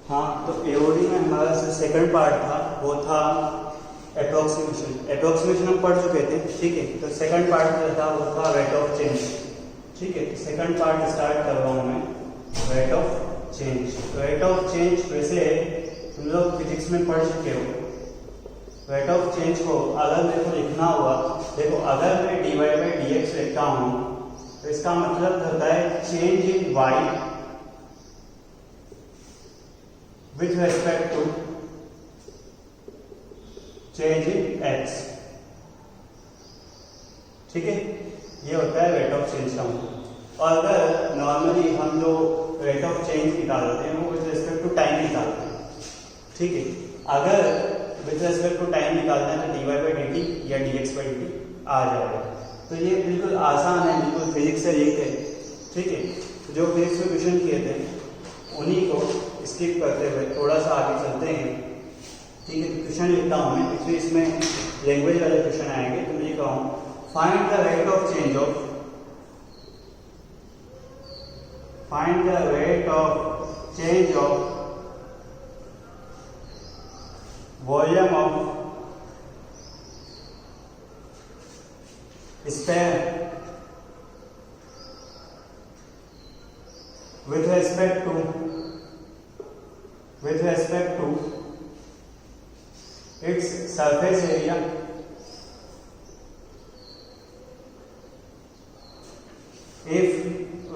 हाँ, तो एओडी में हमारा जो सेकंड पार्ट था वो था एप्रोक्सीमेशन। एप्रोक्सीमेशन हम पढ़ चुके थे, ठीक है। तो सेकंड पार्ट जो था वो था रेट ऑफ चेंज, ठीक है। सेकंड पार्ट स्टार्ट कर रहा हूँ मैं, rate of change. Rate of change वैसे तुम लोग फिजिक्स में पढ़ चुके हो। रेट ऑफ चेंज को अगर मेरे को लिखना हुआ, देखो अगर मैं dy बाई डी एक्स लिखता हूँ तो इसका मतलब होता है change in y with respect to change in x, ठीक है। ये होता है रेट ऑफ चेंज का मतलब। और अगर नॉर्मली हम जो रेट ऑफ चेंज निकालते हैं वो विद रिस्पेक्ट टू टाइम निकालते हैं, ठीक है। अगर विद रिस्पेक्ट टू टाइम निकालते हैं तो dy बाई डी टी या dx बाई डी टी आ जाएगा। तो ये बिल्कुल आसान है, बिल्कुल फिजिक्स से लिंक है, ठीक है। जो फिजिक्स में क्वेश्चन किए थे उन्हीं को स्किप करते हुए थोड़ा सा आगे चलते हैं, ठीक है। क्वेश्चन लिखता हूँ मैं, इसलिए इसमें लैंग्वेज वाले क्वेश्चन आएंगे। तो मैं लिखा हूँ find the rate of change of volume of sphere with respect to its surface area if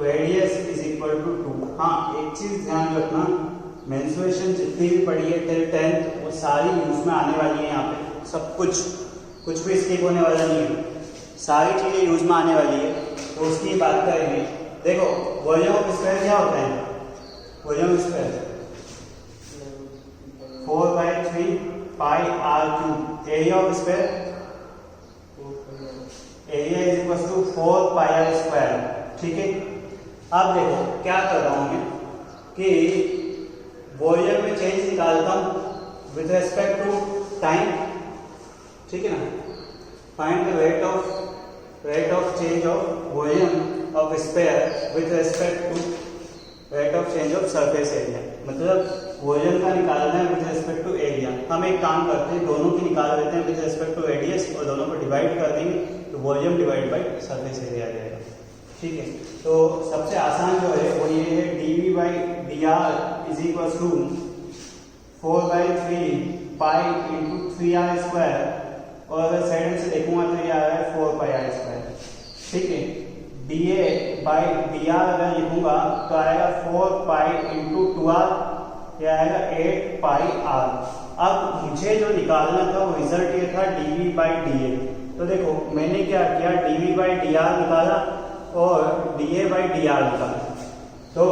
radius is equal to 2। हाँ, एक चीज ध्यान रखना, मेंसुरेशन जितनी भी पढ़ी है टिल 10th वो सारी यूज में आने वाली है। यहाँ पे सब कुछ भी स्किप होने वाला नहीं है, सारी चीजें यूज में आने वाली है, तो उसकी बात करेंगे। देखो वॉल्यूम ऑफ स्फीयर क्या होता है? Volume of sphere 4/3 pi r cube. Area of sphere, area is equal to 4 pi r square, ठीक है। अब देखो क्या कर रहा हूं मैं कि वॉल्यूम में चेंज निकालता हूं विद रेस्पेक्ट टू टाइम, ठीक है ना। Find the rate of change of volume of sphere with respect to rate of change of surface area. मतलब वॉल्यूम का निकालना है विद रेस्पेक्ट टू एरिया। हम एक काम करते हैं, दोनों की निकाल लेते हैं विद रेस्पेक्ट टू रेडियस और दोनों को डिवाइड कर देंगे तो volume divide by surface area आ जाएगा, ठीक है। तो सबसे आसान जो है वो ये है dv by d r is equal to 4/3 pi into 3r square, और अगर साइड से देखूंगा तो ये आ रहा है 4 पाई आर स्क्वायर, ठीक है। dA बाई डी आर अगर लिखूंगा तो आएगा 4 पाई इंटू 2r, यह आएगा 8 पाई आर। अब मुझे जो निकालना था वो रिजल्ट ये था dv बाई dA। तो देखो मैंने क्या किया, dv बाई डी आर निकाला और dA बाई डी आर निकाला, तो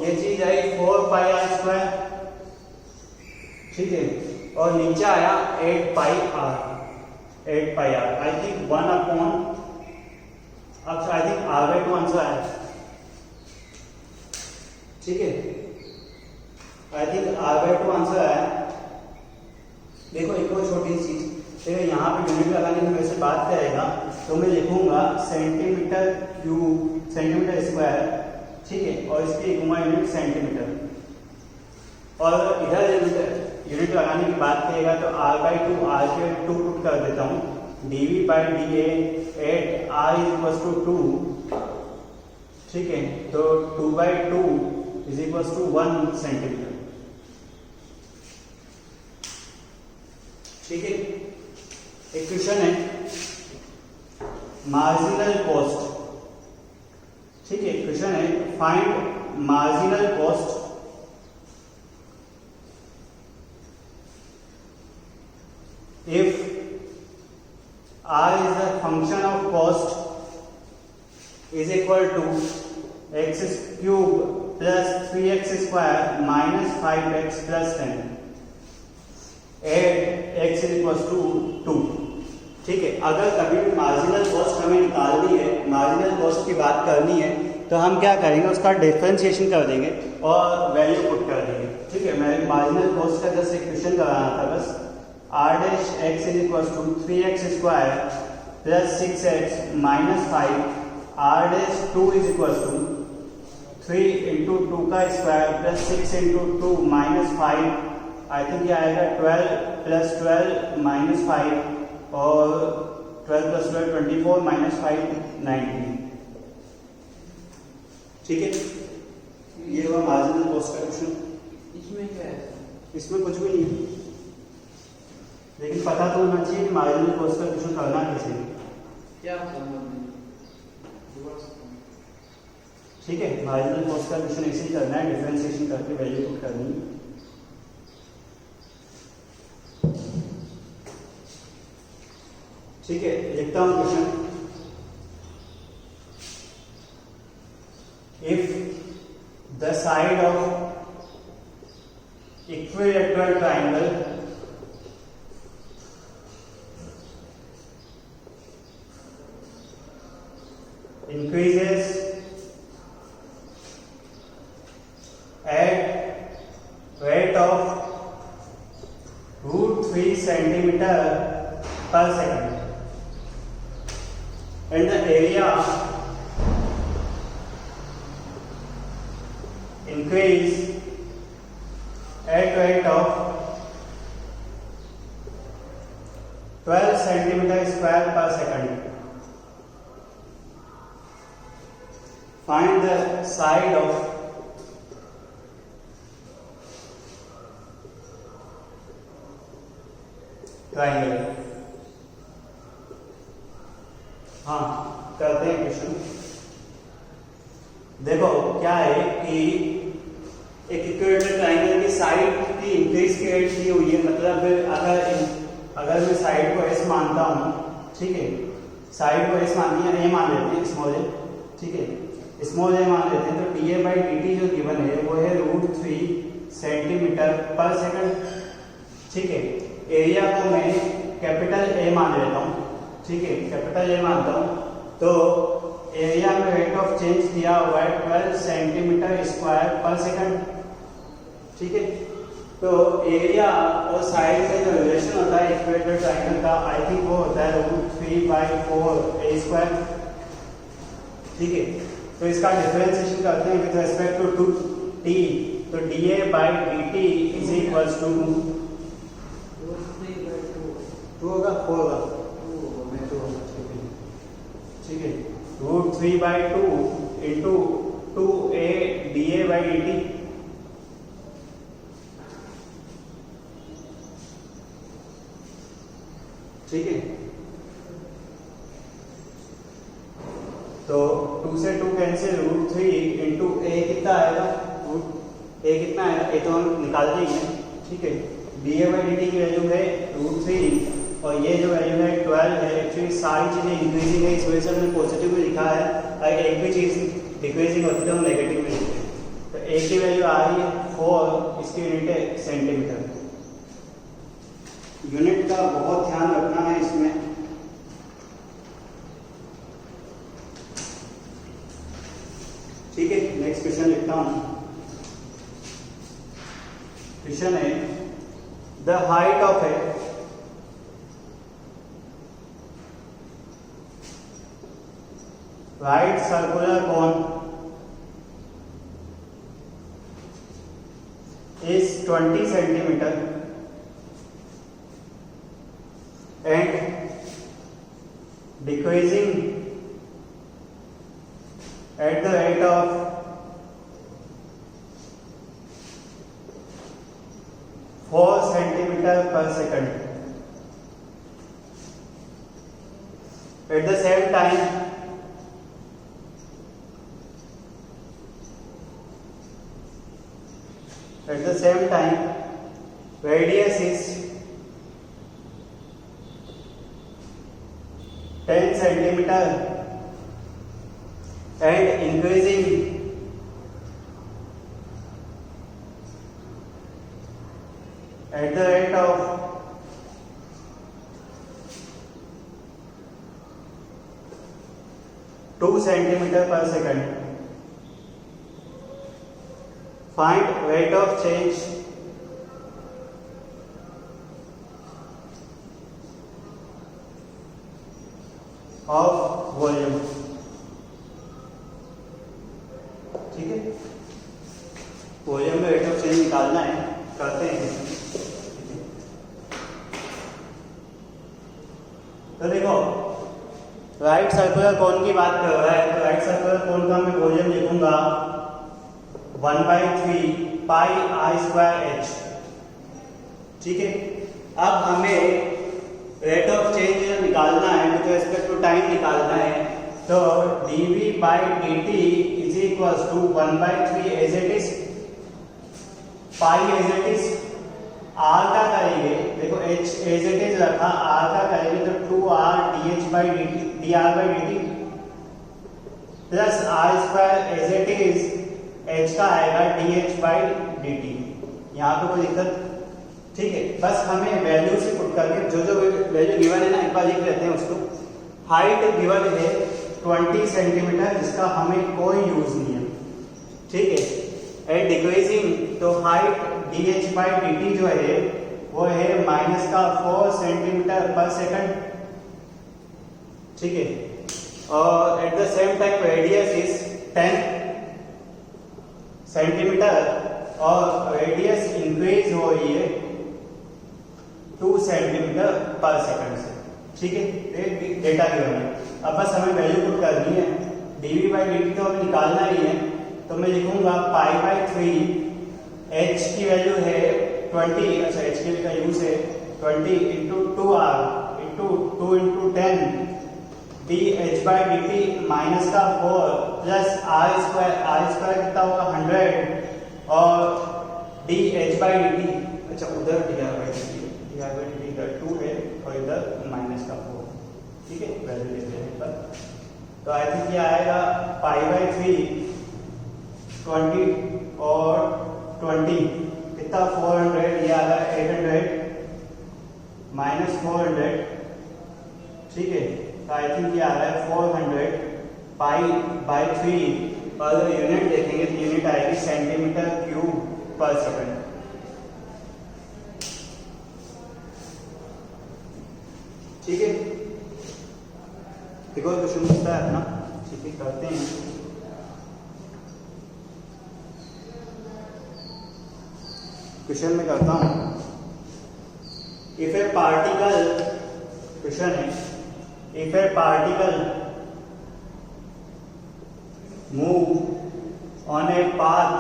ये चीज आई 4 पाई आर स्क्वायर, ठीक है। और नीचे आया 8 pi R, 8 pi R. I think 1 upon, अब आई थिंक r/2 आंसर आया, ठीक है। आई थिंक r/2 आंसर आया। देखो एक और छोटी चीज, देखो यहाँ पे यूनिट लगाने की वजह से बात करेगा तो मैं लिखूंगा सेंटीमीटर क्यूब, सेंटीमीटर स्क्वायर, ठीक है। और इसकी लिखूंगा यूनिट सेंटीमीटर, और इधर यूनिट लगाने की बात करेगा तो r/2 r के 2 पुट कर देता हूँ, dv by dA at r is equal to 2, ठीक है। तो 2/2 इज इक्वल टू 1 सेंटीमीटर, ठीक है। एक क्वेश्चन है मार्जिनल कॉस्ट, ठीक है। क्वेश्चन है find marginal cost if r is the function of cost is equal to x cube plus 3x square minus 5x plus 10 at x is equal to 2, ठीक है। अगर कभी भी मार्जिनल कॉस्ट हमें निकालनी है, मार्जिनल कॉस्ट की बात करनी है, तो हम क्या करेंगे, उसका डिफरेंशिएशन कर देंगे और वैल्यू पुट कर देंगे, ठीक है। मैं मार्जिनल कॉस्ट का जस्ट एक क्वेश्चन कराना था बस। r dash x is equal to 3x square plus 6x minus 5, r dash 2 is equal to 3 into 2 का square plus 6 into 2 minus 5, I think ये आएगा 12 प्लस 12 माइनस 5 और 12 प्लस 12 24 माइनस 5 19। ठीक है, ये हुआ मार्जिनल कॉस्ट का क्वेश्चन। इसमें क्या है? इसमें कुछ भी नहीं है, लेकिन पता तो होना चाहिए कि मार्जिनल कॉस्ट का क्वेश्चन करना कैसे है। क्या ठीक है, मार्जिनल कॉस्ट का क्वेश्चन ऐसे ही करना है, डिफरेंशिएशन करके वैल्यू पुट करनी है। ठीक है, लिखता हूं question. If the side of equilateral triangle increases at rate of √3 centimeter per second and the area increase at rate of 12 centimeter square per second. Find the side of triangle. हाँ, करते हैं question. देखो क्या है कि एक equilateral triangle की side की इंक्रीज की रेट दी हुई है, मतलब अगर मैं साइड को एस मानता हूँ, ठीक है, साइड को एस माननी है, ए मान लेते हैं, स्मॉल ए, ठीक है, स्मॉल ए मान लेते हैं, तो d a by d T जो गिवन है वो है √3 सेंटीमीटर पर सेकंड। ठीक है, एरिया को मैं कैपिटल ए मान लेता हूँ, ठीक है, कैपिटल ए मानता हूँ, तो एरिया में रेट ऑफ चेंज दिया हुआ है 12 सेंटीमीटर स्क्वायर पर सेकंड। ठीक है, तो एरिया और साइड का जो रिलेशन होता है इक्विलैटरल ट्राइंगल का, आई थिंक वो होता है √3/4 ए स्क्वायर। ठीक है, तो इसका डिफरेंशिएशन करते हैं विद रेस्पेक्ट टू टी, तो d a by d t is equals to 2 होगा, 4 होगा, ठीक है, √3/2 into 2a d a by d t. ठीक है, तो 2 से 2 कैंसिल, √3 इंटू ए कितना आएगा, ए कितना आएगा, ए तो हम निकाल देंगे। ठीक है, D a by d T की वैल्यू है √3 और ये जो वैल्यू है 12 है। एक्चुअली सारी चीजें इंक्रीजिंग है, इस वजह से हमने पॉजिटिव में लिखा है, अगर एक भी चीज डिक्रीजिंग होती है तो हम नेगेटिव में लिखते हैं। तो ए की वैल्यू आ रही है 4, इसकी यूनिट है सेंटीमीटर। यूनिट का बहुत ध्यान रखना है इसमें। ठीक है, नेक्स्ट क्वेश्चन लिखता हूं। क्वेश्चन है the height of A right circular cone is 20 centimeter and decreasing at the rate of 4 centimeter per second. At the same time, radius is 10 centimeter and increasing at the rate of 2 centimeter per second. Find rate of change of volume. ठीक है, निकालना है, करते हैं। तो देखो right circular cone की बात कर रहा है, तो राइट सर्कुलर कोन का मैं वॉल्यूम लिखूंगा 1/3 पाई आर स्क्वायर एच। ठीक है, अब हमें रेट ऑफ चेंज निकालना है विद रिस्पेक्ट टू टाइम निकालना है, तो dv by dt is equal to 1/3 as it is, pi as it is, r का करेंगे, देखो h एज इट इज रखा, r का करेंगे तो 2r dh by dt dr by dt plus r square as it is, h का आएगा dh by dt। यहाँ पे कोई दिक्कत? ठीक है, बस हमें वैल्यू से पुट करके जो वैल्यू गिवन है ना एक बार लिख लेते हैं उसको। हाइट गिवन है 20 सेंटीमीटर, जिसका हमें कोई यूज नहीं है। ठीक है, एट डिक्रीजिंग तो हाइट dh बाई dt जो है वो है -4 सेंटीमीटर पर सेकंड। ठीक है, और at the same time radius is 10 centimetre और रेडियस इंक्रीज हो रही है 2 सेंटीमीटर पर सेकंड से। ठीक है, डेटा गिवन है। अब बस हमें वैल्यू पुट करनी है, dv बाई dt तो हमें निकालना ही है, तो मैं लिखूंगा π/3, h की वैल्यू है 20, अच्छा h की का यूज है 20 into 2r into 2 into 10 dh by dt -4 plus r square कितना होगा 100 और dh बाई dt, अच्छा उधर dr बाई dt इधर 2 है और इधर -4। ठीक है, वैल्यू लिख लेने पर तो आई थिंक ये आएगा π/3 20 और 20 कितना 400, ये आ रहा है 800 -400। ठीक है, तो आई थिंक ये आ रहा है 400 π/3 और यूनिट देखेंगे तो यूनिट आएगी सेंटीमीटर क्यूब पर सेकंड। ठीक है, देखो क्वेश्चन पूछता है अपना। ठीक है, करते हैं। क्वेश्चन में करता हूं, इफ ए पार्टिकल, क्वेश्चन है, if A particle move on a path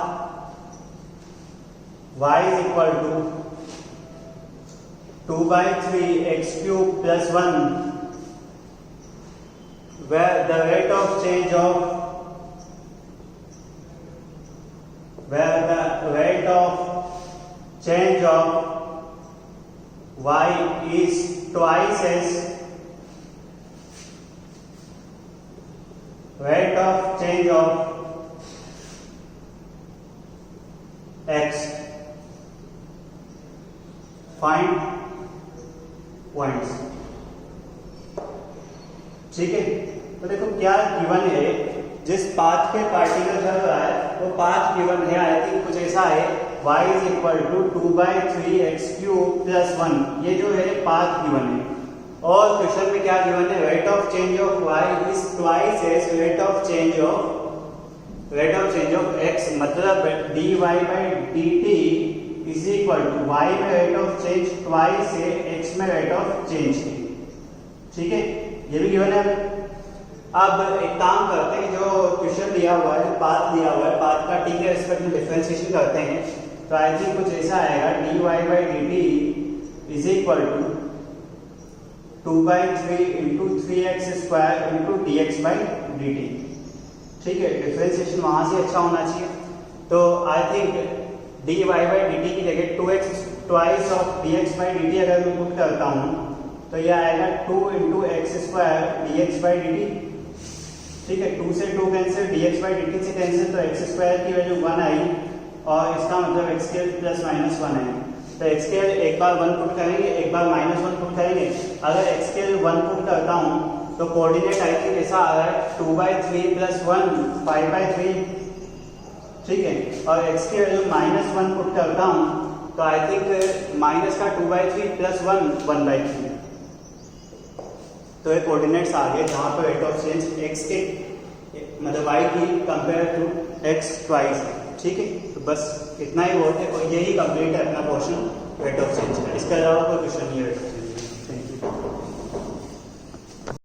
y is equal to 2/3 x cube plus 1, where the rate of change of y is twice as rate of change of x. Find points. ठीक है, तो देखो क्या given है, जिस path पे particle चल रहा है वो पाथ गिवन है, आई थिंक कुछ ऐसा है y is equal to 2/3 x cube plus 1, ये जो है पाथ गिवन है। और क्वेश्चन में क्या गिवन है, rate of change of y is twice as rate of change of x, मतलब dy by dt is equal to y में रेट ऑफ चेंज ट्वाइस है x में रेट ऑफ चेंज है। ठीक है, ये भी गिवन है। अब एक काम करते हैं, जो क्वेश्चन दिया हुआ है, जो पाथ दिया हुआ है, पाथ का t के रिस्पेक्ट में डिफरेंशिएशन करते हैं, तो आई थिंक कुछ ऐसा आएगा dy by dt is equal to 2/3 into 3x square into dx by dt। ठीक है, डिफरेंशिएशन वहां से अच्छा होना चाहिए, तो I think dy by dt की जगह 2x twice of dx by dt अगर मैं पुट करता हूँ तो यह आएगा 2 into x square dx by dt। ठीक है, 2 से 2 कैंसिल, dx by dt से कैंसिल, तो एक्स स्क्वायर की वैल्यू 1 आई और इसका मतलब एक्स स्क्वायर प्लस माइनस 1 है। तो एक्स स्क्वायर एक बार 1 पुट करेंगे, एक बार -1 पुट करेंगे। अगर एक्स स्क्वायर 1 पुट करता हूँ तो कोऑर्डिनेट आई थिंक ऐसा आ रहा है 2/3 प्लस 1 5/3। ठीक है, और x की वैल्यू -1 पुट करता हूँ तो आई थिंक माइनस का 2/3 प्लस 1/3। तो ये कोऑर्डिनेट्स आ गए जहाँ पर रेट ऑफ चेंज x के मतलब y की कंपेयर टू x ट्वाइस है। ठीक है, तो तो बस इतना ही बहुत है और यही कंप्लीट है अपना पोर्शन वेट ऑफ चेंज का। इसके अलावा कोई क्वेश्चन नहीं है वेट ऑफ चेंज।